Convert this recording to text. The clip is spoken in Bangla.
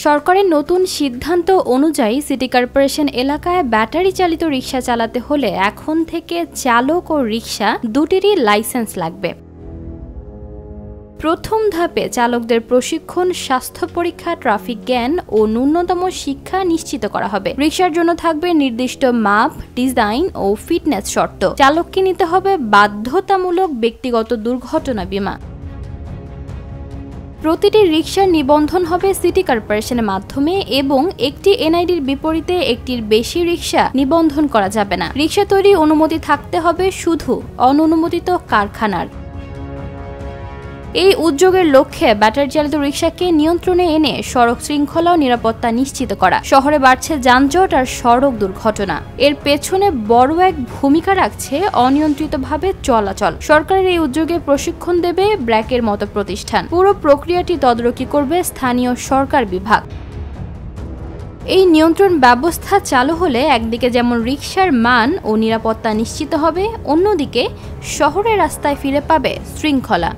সরকারের নতুন সিদ্ধান্ত অনুযায়ী সিটি কর্পোরেশন এলাকায় ব্যাটারি চালিত রিকশা চালাতে হলে এখন থেকে চালক ও রিকশা দুটিরই লাইসেন্স লাগবে। প্রথম ধাপে চালকদের প্রশিক্ষণ, স্বাস্থ্য পরীক্ষা, ট্রাফিক জ্ঞান ও ন্যূনতম শিক্ষা নিশ্চিত করা হবে। রিকশার জন্য থাকবে নির্দিষ্ট মাপ, ডিজাইন ও ফিটনেস শর্ত। চালককে নিতে হবে বাধ্যতামূলক ব্যক্তিগত দুর্ঘটনা বীমা। প্রতিটি রিকশার নিবন্ধন হবে সিটি কর্পোরেশনের মাধ্যমে এবং একটি এনআইডির বিপরীতে একটির বেশি রিকশা নিবন্ধন করা যাবে না। রিকশা তৈরি অনুমতি থাকতে হবে শুধু অননুমোদিত কারখানার। এই উদ্যোগের লক্ষ্যে ব্যাটারি চালিত রিকশাকে নিয়ন্ত্রণে এনে সড়ক শৃঙ্খলা ও নিরাপত্তা নিশ্চিত করা। শহরে বাড়ছে যানজট আর সড়ক দুর্ঘটনা, এর পেছনে বড় এক ভূমিকা রাখছে অনিয়ন্ত্রিতভাবে চলাচল। সরকারের এই উদ্যোগে প্রশিক্ষণ দেবে ব্র্যাকের মতো প্রতিষ্ঠান। পুরো প্রক্রিয়াটি তদারকি করবে স্থানীয় সরকার বিভাগ। এই নিয়ন্ত্রণ ব্যবস্থা চালু হলে একদিকে যেমন রিকশার মান ও নিরাপত্তা নিশ্চিত হবে, অন্যদিকে শহরের রাস্তায় ফিরে পাবে শৃঙ্খলা।